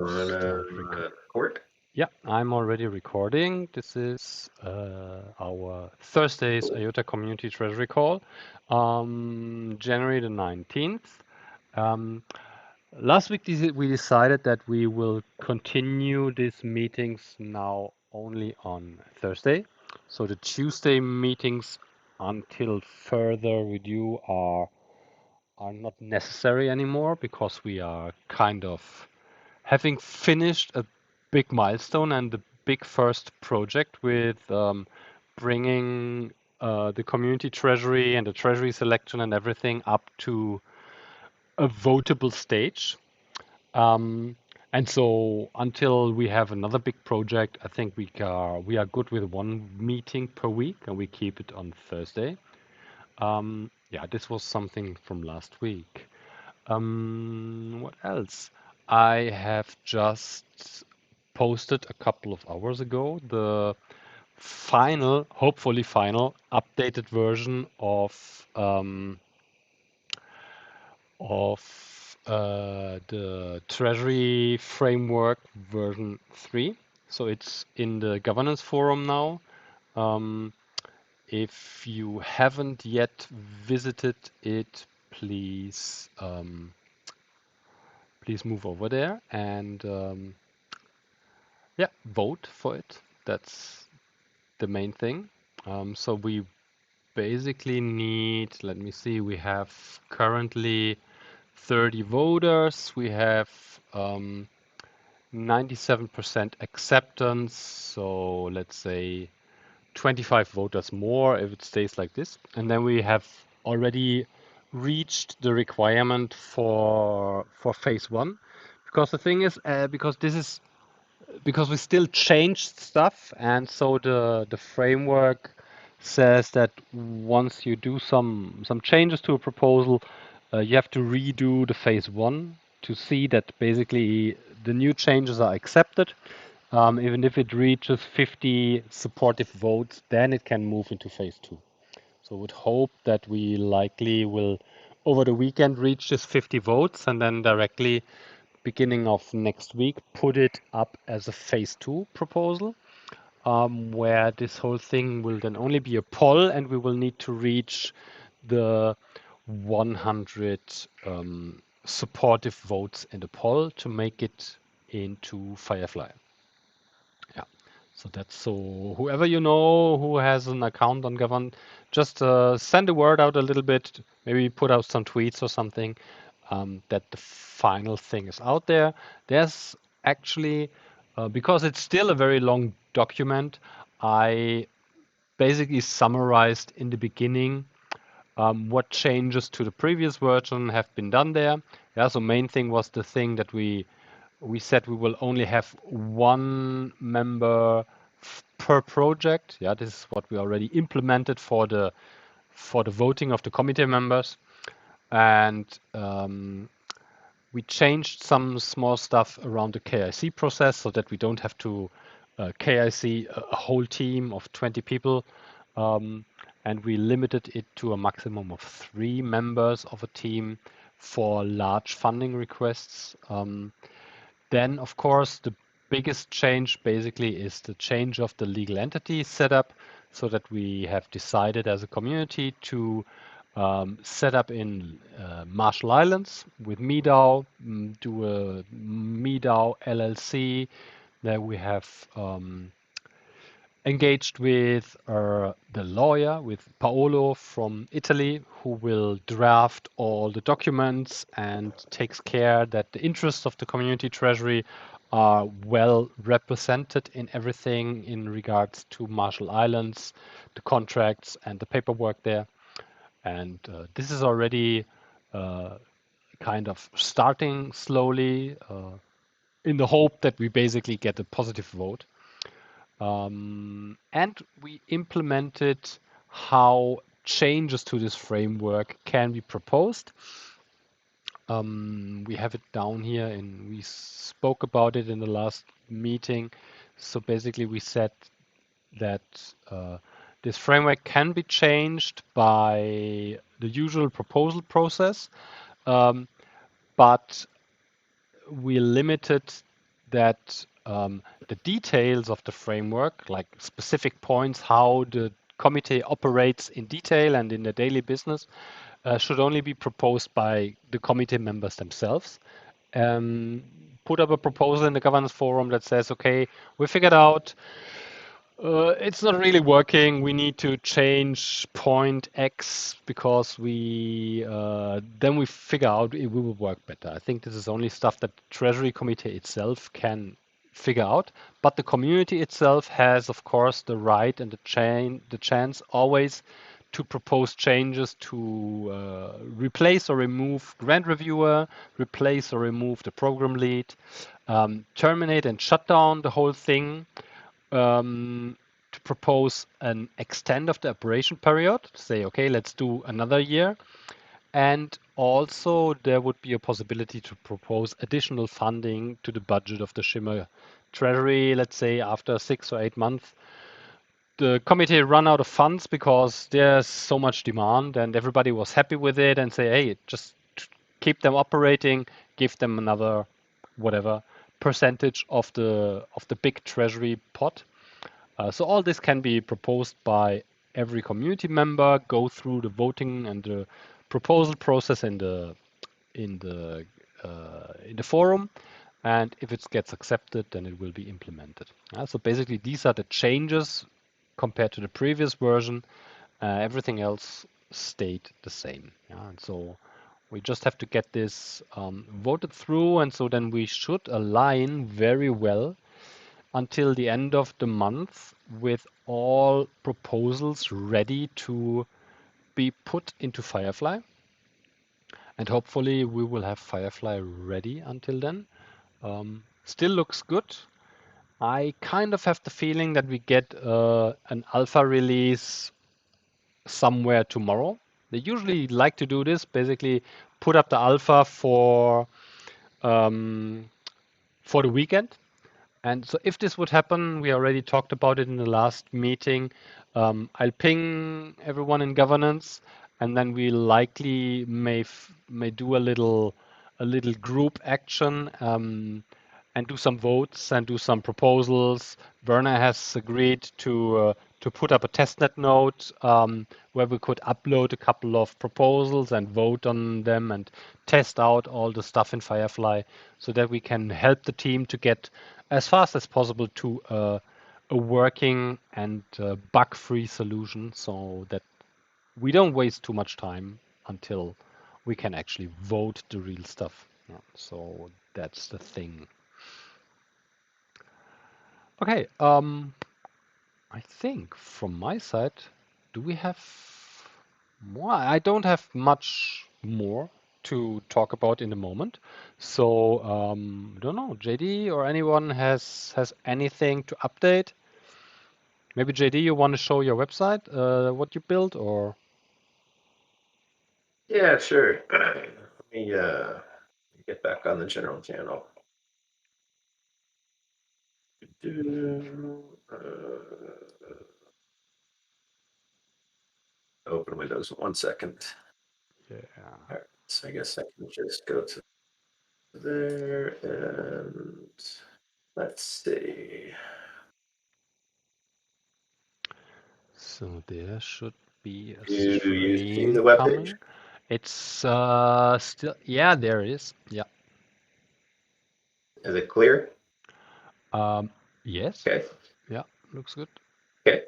Record? Yeah, I'm already recording. This is our Thursday's IOTA Community Treasury Call, January the 19th. Last week we decided that we will continue these meetings now only on Thursday. So the Tuesday meetings until further review are not necessary anymore because we are kind of having finished a big milestone and the big first project with bringing the community treasury and the treasury selection and everything up to a votable stage. Um, and so until we have another big project, I think we are good with one meeting per week, and we keep it on Thursday. Yeah, this was something from last week. What else? I have just posted a couple of hours ago the final, hopefully final, updated version of the Treasury Framework version 3. So it's in the governance forum now. Um, if you haven't yet visited it, please move over there and yeah, vote for it. That's the main thing. So we basically need, let me see, we have currently 30 voters. We have 97% acceptance. So let's say 25 voters more if it stays like this. And then we have already reached the requirement for phase one. Because the thing is, because we still changed stuff, and so the framework says that once you do some changes to a proposal, you have to redo the phase one to see that basically the new changes are accepted. Even if it reaches 50 supportive votes, then it can move into phase two. So I would hope that we likely will, over the weekend, reach this 50 votes and then directly beginning of next week, put it up as a phase two proposal, where this whole thing will then only be a poll and we will need to reach the 100 supportive votes in the poll to make it into Firefly. Yeah. So whoever you know who has an account on Govern, just send a word out a little bit, maybe put out some tweets or something, that the final thing is out there. There's actually, because it's still a very long document, I basically summarized in the beginning what changes to the previous version have been done there. Yeah, so main thing was the thing that we said we will only have one member per project. Yeah, this is what we already implemented for the voting of the committee members, and we changed some small stuff around the KIC process so that we don't have to KIC a whole team of 20 people. And we limited it to a maximum of 3 members of a team for large funding requests. Then, of course, the biggest change basically is the change of the legal entity setup so that we have decided as a community to set up in Marshall Islands with MeDAO, do a MeDAO LLC. There we have engaged with the lawyer, with Paolo from Italy, who will draft all the documents and takes care that the interests of the community treasury are well represented in everything in regards to Marshall Islands, the contracts and the paperwork there. And this is already kind of starting slowly in the hope that we basically get a positive vote. And we implemented how changes to this framework can be proposed. We have it down here and we spoke about it in the last meeting. So basically we said that this framework can be changed by the usual proposal process, but we limited that the details of the framework, like specific points, how the committee operates in detail and in the daily business, should only be proposed by the committee members themselves. Put up a proposal in the governance forum that says, okay, we figured out it's not really working. We need to change point X because then we figure out it will work better. I think this is only stuff that the Treasury Committee itself can figure out, but the community itself has, of course, the right and the chance always to propose changes to replace or remove grant reviewer, replace or remove the program lead, terminate and shut down the whole thing, to propose an extend of the operation period, to say, okay, let's do another year. And also there would be a possibility to propose additional funding to the budget of the Shimmer Treasury, let's say after 6 or 8 months. The committee run out of funds because there's so much demand and everybody was happy with it and say, hey, just keep them operating, give them another whatever percentage of the big treasury pot. So all this can be proposed by every community member, go through the voting and the proposal process in the forum, and if it gets accepted, then it will be implemented. So basically, these are the changes compared to the previous version. Everything else stayed the same. And so we just have to get this voted through, and so then we should align very well until the end of the month with all proposals ready to be put into Firefly. And hopefully we will have Firefly ready until then. Still looks good. I kind of have the feeling that we get an alpha release somewhere tomorrow. They usually like to do this, basically put up the alpha for the weekend. And so if this would happen, we already talked about it in the last meeting. I'll ping everyone in governance, and then we likely may do a little group action, and do some votes and do some proposals. Werner has agreed to put up a testnet node where we could upload a couple of proposals and vote on them and test out all the stuff in Firefly so that we can help the team to get as fast as possible to a working and bug-free solution so that we don't waste too much time until we can actually vote the real stuff. Yeah, so that's the thing. Okay, I think from my side, do we have more? I don't have much more to talk about in the moment. So, I don't know, JD or anyone has anything to update? Maybe JD, you want to show your website, what you built, or? Yeah, sure. Let me get back on the general channel. Open Windows 1 second. Yeah. All right, so I guess I can just go to there and let's see. So there should be a Do you see the stream web page? coming. It's still, yeah, there it is. Yeah. Is it clear? Yes. Okay. Yeah, looks good. Okay.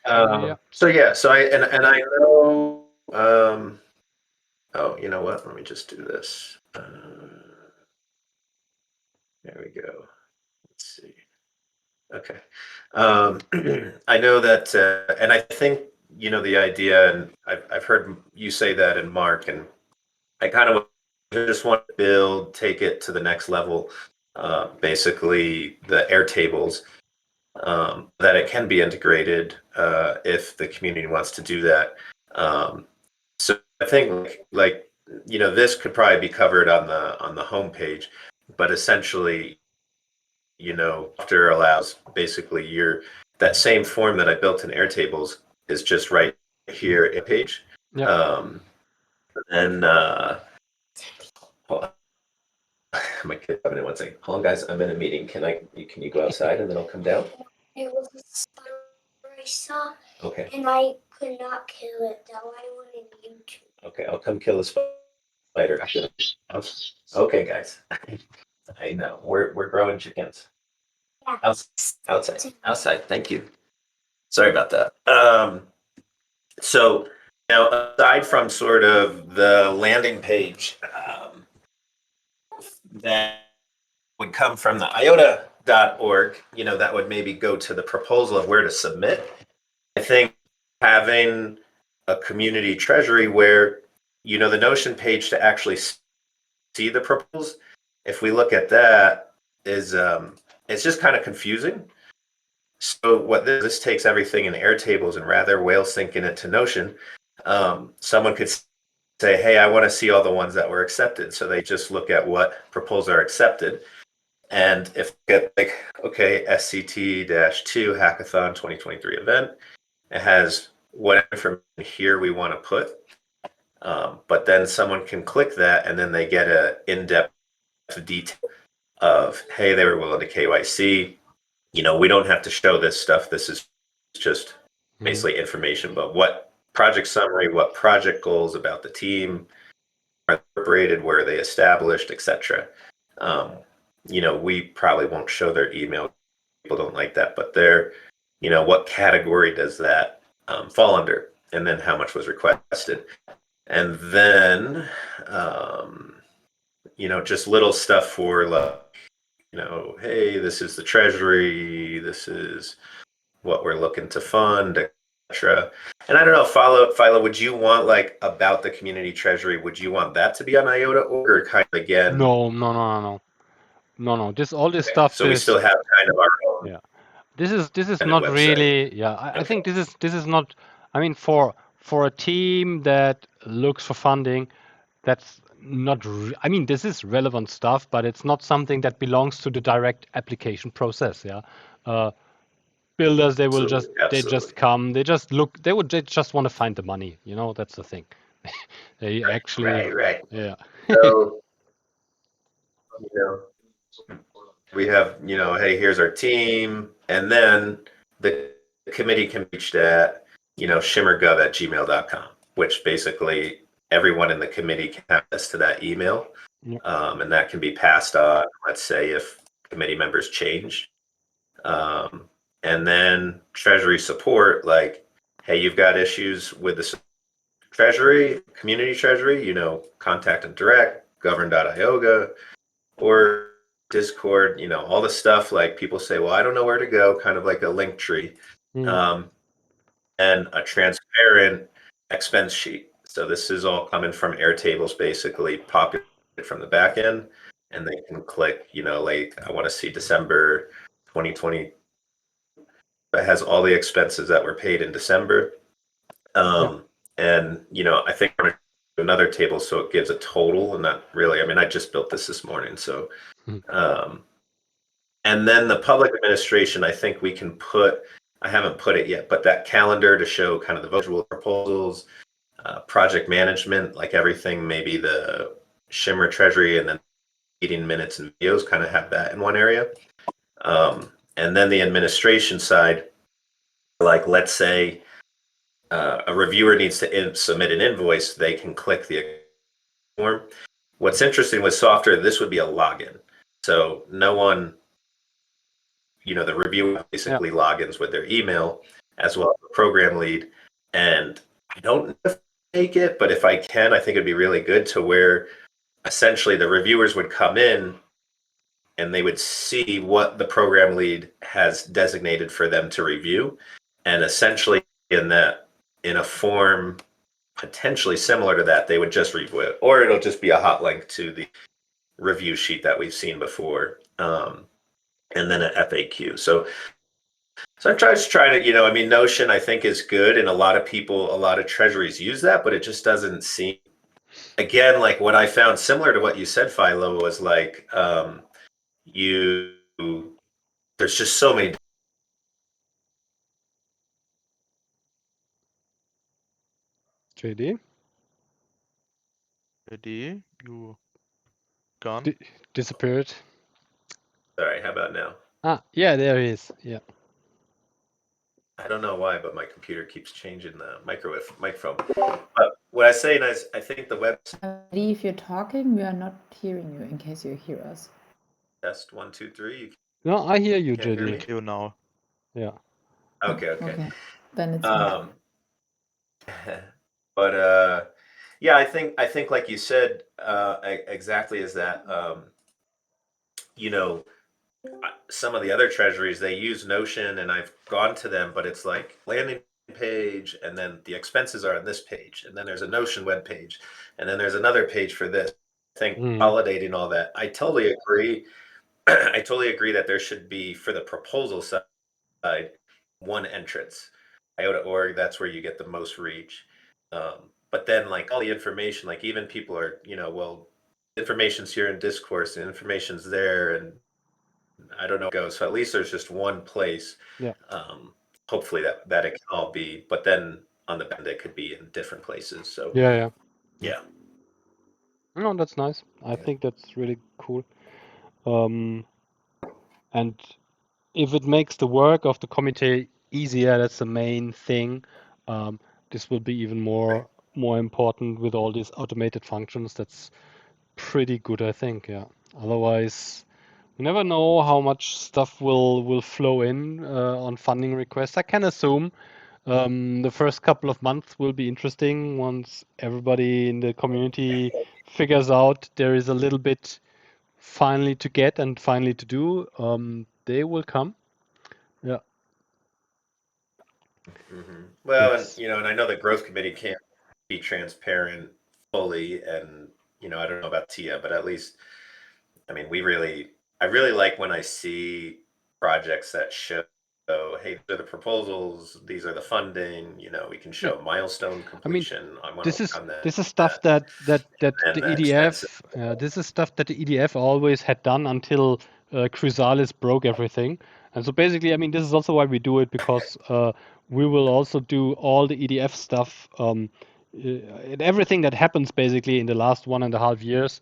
Yeah. So yeah, so I know. Oh, you know what? Let me just do this. There we go. Let's see. Okay. I know that, and I think the idea, and I've heard you say that, and Mark, and I kind of just want to take it to the next level. Basically, the Airtables, that it can be integrated if the community wants to do that. So I think this could probably be covered on the homepage, but essentially, after allows basically that same form that I built in Airtables is just right here in page. Yeah. And my kid up in one second. Hold on, guys. I'm in a meeting. Can you go outside and then I'll come down? It was a spider I saw, Okay. and I could not kill it, though. I wanted you to. Okay, I'll come kill the spider. Okay, guys. I know. We're growing chickens. Yeah. Outside. Thank you. Sorry about that. So now, aside from sort of the landing page that would come from the IOTA.org, that would maybe go to the proposal of where to submit. I think having a community treasury where, the Notion page to actually see the proposals, if we look at that, is it's just kind of confusing. So what this takes everything in Airtables and rather whale syncing it to Notion, someone could say, hey, I want to see all the ones that were accepted. So they just look at what proposals are accepted. And if get like, okay, SCT-2 Hackathon 2023 event, it has what information here we want to put. But then someone can click that and then they get a in-depth detail of, hey, they were willing to KYC. We don't have to show this stuff. This is just basically information, but what project summary, what project goals about the team are incorporated, where are they established, etc. We probably won't show their email. People don't like that, but what category does that fall under? And then how much was requested? And then, just little stuff for like, hey, this is the treasury, this is what we're looking to fund, etc. And I don't know, Philo, would you want like about the community treasury? Would you want that to be on IOTA or kind of again? No. All this stuff So we still have kind of our own. Yeah. This is kind of not website. really. Yeah, I think this is not. I mean, for a team that looks for funding, that's not. I mean, this is relevant stuff, but it's not something that belongs to the direct application process. Yeah. Builders, they will just come. They just look. They just want to find the money. That's the thing. They actually. Right. Yeah. So we have, hey, here's our team, and then the committee can reach at, shimmergov@gmail.com, which basically everyone in the committee can have access to that email. Yeah. And that can be passed on, let's say, if committee members change. And then treasury support, like, hey, you've got issues with the treasury, community treasury, contact and direct, govern.ioga, or Discord, all the stuff like people say, well, I don't know where to go, kind of like a link tree. And a transparent expense sheet. So this is all coming from Airtables, basically populated from the back end. And they can click, like I want to see December 2020. It has all the expenses that were paid in December. And, I think we're going to do another table so it gives a total and not really, I just built this morning. So, and then the public administration, I think we can put, I haven't put it yet, but that calendar to show kind of the visual proposals, project management, like everything, maybe the Shimmer Treasury and then meeting minutes and videos kind of have that in one area. And then the administration side, like let's say a reviewer needs to submit an invoice, they can click the form. What's interesting with software, this would be a login. So no one, the reviewer basically logins with their email as well as the program lead. And I don't know if I make it, but if I can, I think it'd be really good to where essentially the reviewers would come in and they would see what the program lead has designated for them to review. And essentially in a form potentially similar to that, they would just review it, or it'll just be a hot link to the review sheet that we've seen before. And then an FAQ. So I'm just trying to, Notion I think is good, and a lot of treasuries use that, but it just doesn't seem. Again, like what I found similar to what you said, Philo, was like there's just so many. JD? JD, you Gone? Disappeared. Sorry, how about now? Yeah, there he is. Yeah. I don't know why, but my computer keeps changing the microphone. But what I say is, I think the web If you're talking, we are not hearing you in case you hear us. test 1, 2, 3. You No, I hear you, can't hear JD. me? You now. Yeah. Okay. Okay. Then it's But yeah, I think like you said, exactly is that you know, some of the other treasuries, they use Notion, and I've gone to them, but it's like landing page, and then the expenses are on this page, and then there's a Notion web page, and then there's another page for this. I think validating all that. I totally agree. I totally agree that there should be, for the proposal side, one entrance. IOTA.org, that's where you get the most reach. But then, like, all the information, like, even people are, well, information's here in discourse, and information's there, and I don't know where it goes. So at least there's just one place. Yeah. Hopefully that it can all be, but then on the back end, it could be in different places. So Yeah. yeah. No, that's nice. I think that's really cool. And if it makes the work of the committee easier, that's the main thing. This will be even more important with all these automated functions. That's pretty good, I think. Yeah. Otherwise, you never know how much stuff will flow in on funding requests. I can assume the first couple of months will be interesting once everybody in the community figures out there is a little bit finally to get and finally to do. They will come. Yeah. Well, That's and I know the growth committee can't be transparent fully, and I don't know about Tia, but at least, I mean, I really like when I see projects that show, hey, these are the proposals, these are the funding, we can show milestone completion. I want to this work is on that. this is stuff that And the expenses. EDF this is stuff that the EDF always had done until Chrysalis broke everything. And so basically, I mean, this is also why we do it, because we will also do all the EDF stuff and everything that happens basically in the last 1.5 years.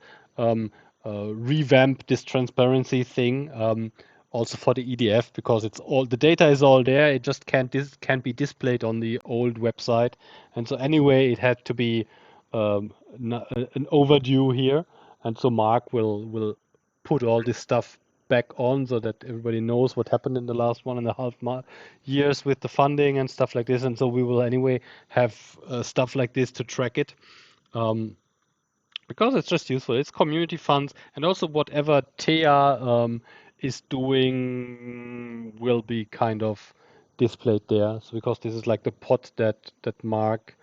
Revamp this transparency thing. Also for the EDF, because it's all the data is all there. It just can't be displayed on the old website, and so anyway, it had to be an overdue here, and so Mark will put all this stuff back on so that everybody knows what happened in the last 1.5 years with the funding and stuff like this, and so we will anyway have stuff like this to track it. Because it's just useful. It's community funds, and also whatever TEA is doing will be kind of displayed there. So because this is like the pot that Mark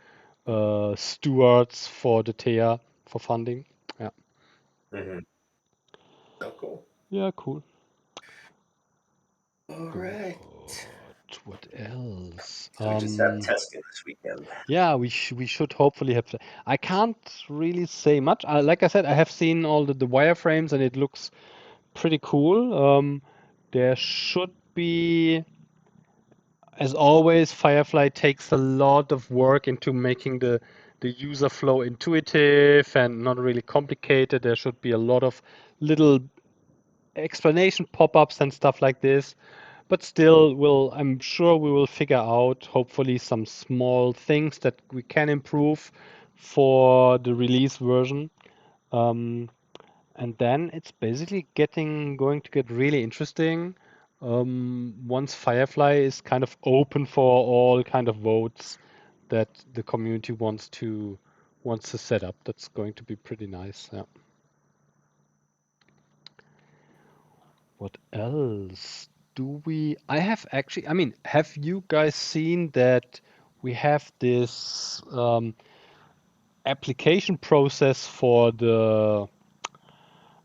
stewards for the TEA for funding. Yeah. Oh, cool. Yeah, cool. All right. What else? So we just have testing this weekend. Yeah, we should hopefully have. I can't really say much. Like I said, I have seen all the wireframes, and it looks pretty cool. There should be, as always, Firefly takes a lot of work into making the user flow intuitive and not really complicated. There should be a lot of little explanation pop-ups and stuff like this. But still, I'm sure we will figure out, hopefully, some small things that we can improve for the release version. And then it's basically going to get really interesting once Firefly is kind of open for all kind of votes that the community wants to set up. That's going to be pretty nice. Yeah. What else do we? I have actually. I mean, have you guys seen that we have this application process for the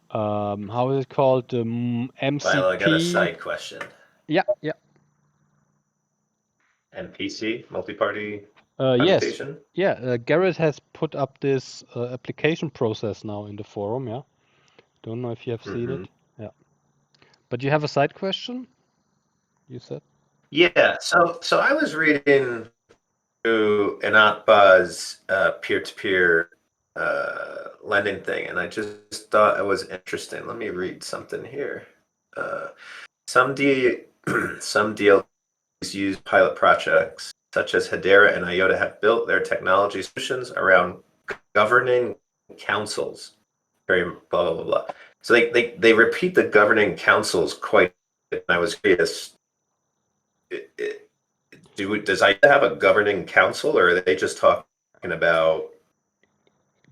how is it called? The Well, I got a MCP. side question. Yeah. MPC, multi-party Yes. computation? Yeah. Garrett has put up this application process now in the forum. Yeah. Don't know if you have seen it. Yeah. But you have a side question, you said? Yeah. So I was reading through an Buzz peer-to-peer lending thing, and I just thought it was interesting. Let me read something here. Some DLTs use pilot projects such as Hedera and IOTA have built their technology solutions around governing councils. Very blah blah blah blah. So they repeat the governing councils quite. And I was curious. Does IOTA have a governing council, or are they just talking about?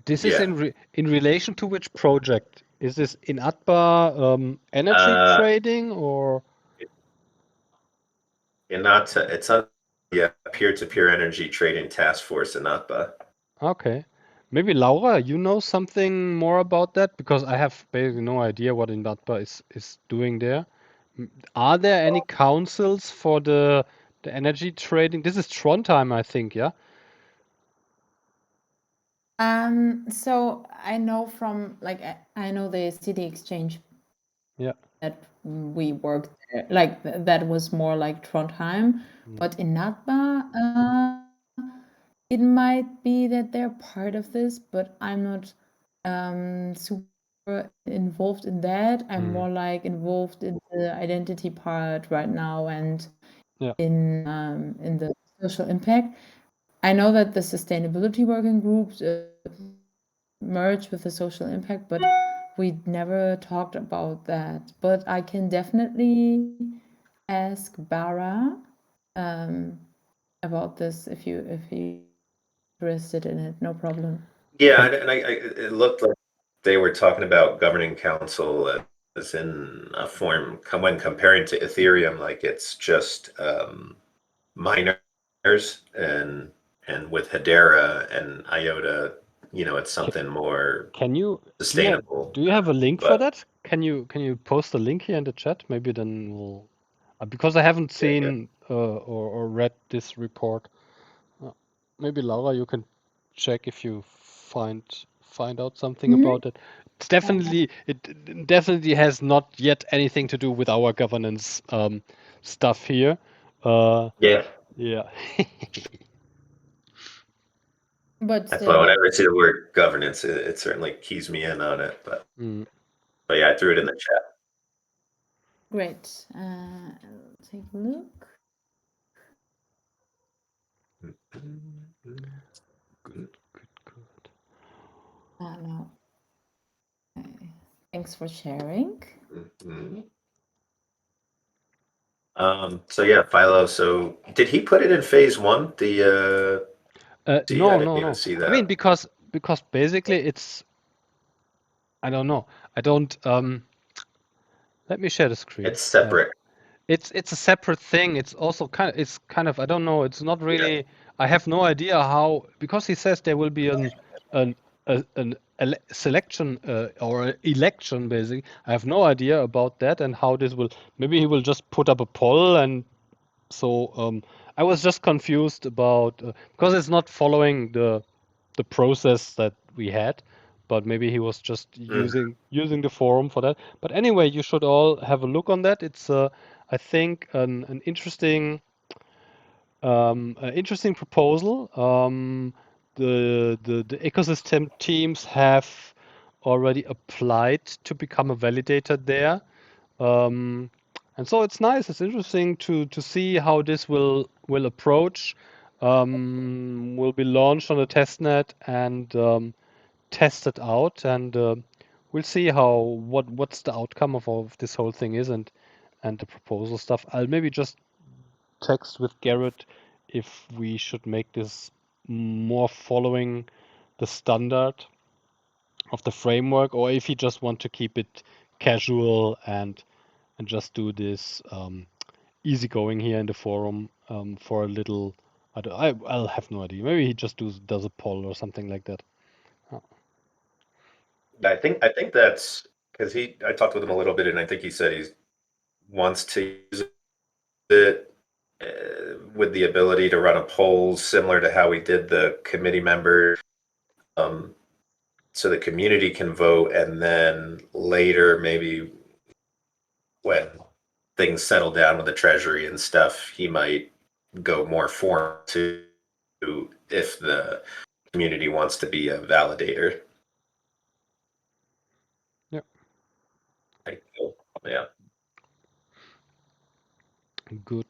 This is Yeah, in relation to which project? Is this in ATBA energy trading or? and not to, it's on yeah peer-to-peer energy trading task force in NAPA. Okay. Maybe Laura, you know something more about that? Because I have basically no idea what INATBA is doing there. Are there any councils for the energy trading? This is Trondheim, I think, yeah? So I know from I know the city exchange Yeah. that we worked there, like that was more like Trondheim, but in Natba, it might be that they're part of this, but I'm not super involved in that. I'm more like involved in the identity part right now and Yeah. in the social impact. I know that the sustainability working groups merge with the social impact, but we never talked about that. But I can definitely ask Bara about this if you interested in it. No problem. Yeah, and it looked like they were talking about governing council as in a form when comparing to Ethereum, like it's just miners and with Hedera and IOTA, it's something more Can you sustainable. do you have a link for But that? Can you post a link here in the chat? Maybe then we'll because I haven't seen or read this report. Maybe Laura, you can check if you find out something about it. It definitely has not yet anything to do with our governance stuff here. yeah, Yeah. But that's why whenever I see the word governance, it certainly keys me in on it. But yeah, I threw it in the chat. Great. I'll take a look. Good. No. Okay. Thanks for sharing. So yeah, Philo. So did he put it in phase one? The I No. didn't even see that. I mean, because basically it's I don't know. I don't let me share the screen. It's separate. It's a separate thing. It's also kind of I don't know. It's not really. I have no idea how because he says there will be an selection or election basically. I have no idea about that and how this will. Maybe he will just put up a poll and so I was just confused about because it's not following the process that we had, but maybe he was just using the forum for that. But anyway, you should all have a look on that. It's I think an interesting proposal. The ecosystem teams have already applied to become a validator there. And so it's nice. It's interesting to see how this will approach. Will be launched on the testnet and tested out, and we'll see what's the outcome of this whole thing is and the proposal stuff. I'll maybe just text with Garrett if we should make this more following the standard of the framework, or if you just want to keep it casual and just do this easygoing here in the forum for a little. I'll have no idea. Maybe he just does a poll or something like that. I think that's because I talked with him a little bit, and I think he said he wants to use it with the ability to run a poll similar to how we did the committee member, so the community can vote, and then later maybe when things settle down with the treasury and stuff, he might go more form to if the community wants to be a validator. Yeah. Yeah. Good.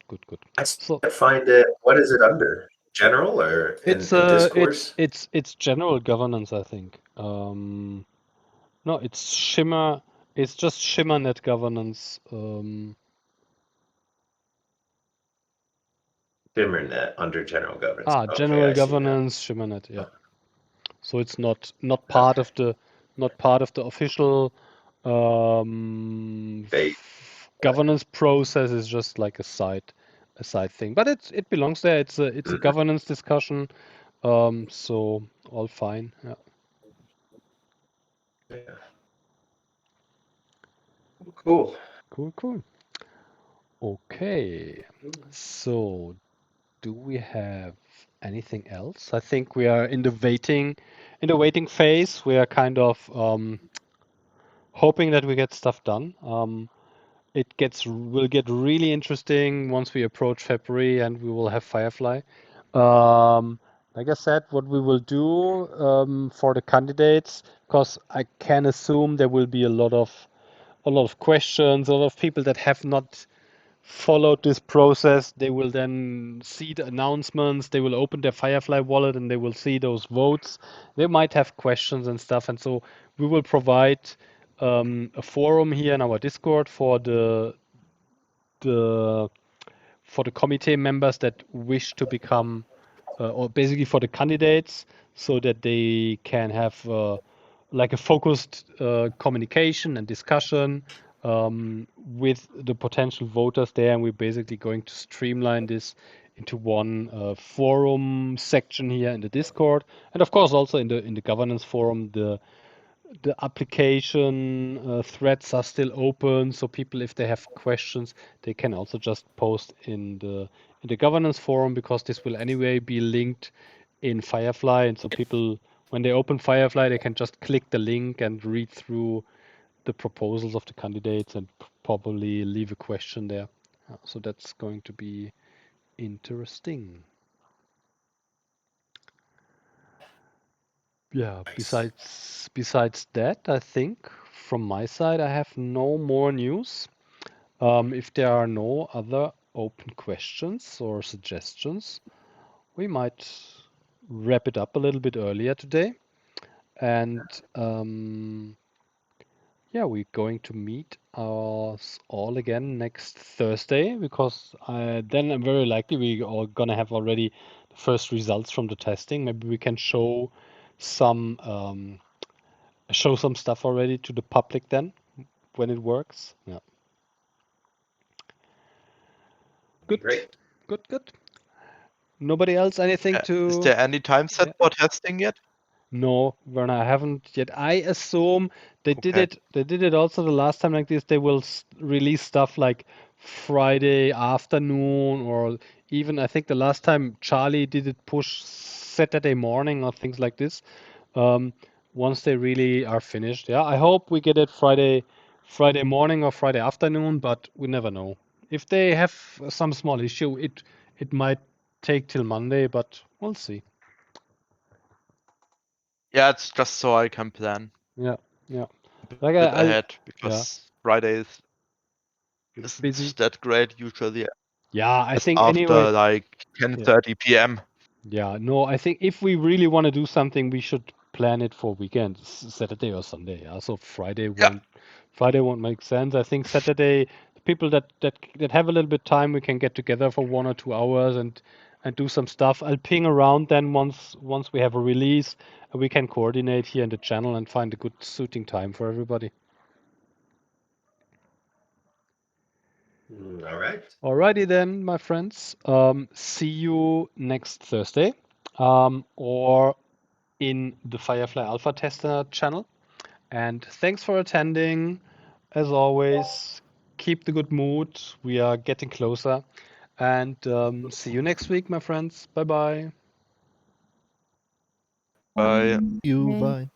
I So can't find it. What is it under? General or in discourse? it's general governance, I think. No, it's Shimmer. It's just ShimmerNet governance. Dimmernet under general governance. Okay, General I see now. governance, ShimmerNet. Yeah. So it's not part of the official They, governance process. Is just like a side thing. But it belongs there. It's a governance discussion. So all fine. Yeah. yeah. Cool. Cool. Okay. So do we have anything else? I think we are in the waiting phase. We are kind of hoping that we get stuff done. Will get really interesting once we approach February and we will have Firefly. Like I said, what we will do for the candidates, because I can assume there will be a lot of questions, a lot of people that have not followed this process. They will then see the announcements, they will open their Firefly wallet and they will see those votes. They might have questions and stuff, and so we will provide a forum here in our Discord for the committee members that wish to become, or basically for the candidates, so that they can have like a focused communication and discussion with the potential voters there. And we're basically going to streamline this into one forum section here in the Discord, and of course also in the governance forum. The application threads are still open, so people, if they have questions, they can also just post in the governance forum, because this will anyway be linked in Firefly, and so people, when they open Firefly, they can just click the link and read through the proposals of the candidates and probably leave a question there. So that's going to be interesting. Yeah, Nice. besides that, I think from my side, I have no more news. If there are no other open questions or suggestions, we might wrap it up a little bit earlier today. And yeah, we're going to meet us all again next Thursday, because then I'm very likely we are gonna have already the first results from the testing. Maybe we can show some stuff already to the public then when it works. Yeah. Good. Great. Good. Nobody else anything to? Is there any time set for testing yet? No, Werner, I haven't yet. I assume they did Okay. it. They did it also the last time like this. They will release stuff like Friday afternoon, or even I think the last time Charlie did it push Saturday morning or things like this. Once they really are finished. Yeah, I hope we get it Friday morning or Friday afternoon, but we never know. If they have some small issue, it might take till Monday, but we'll see. Yeah, it's just so I can plan Yeah. a Like bit I'll ahead, because Fridays isn't busy. that great usually. Yeah, I think After anyway. like 10:30 p.m. Yeah, no, I think if we really want to do something, we should plan it for weekends, Saturday or Sunday. Yeah, so Friday won't make sense. I think Saturday, the people that have a little bit time, we can get together for 1 or 2 hours and do some stuff. I'll ping around then once we have a release, and we can coordinate here in the channel and find a good suiting time for everybody. All right. Alrighty then, my friends. See you next Thursday, or in the Firefly Alpha Tester channel. And thanks for attending. As always, keep the good mood. We are getting closer. And see you next week, my friends. Bye bye. Bye. Okay. Bye.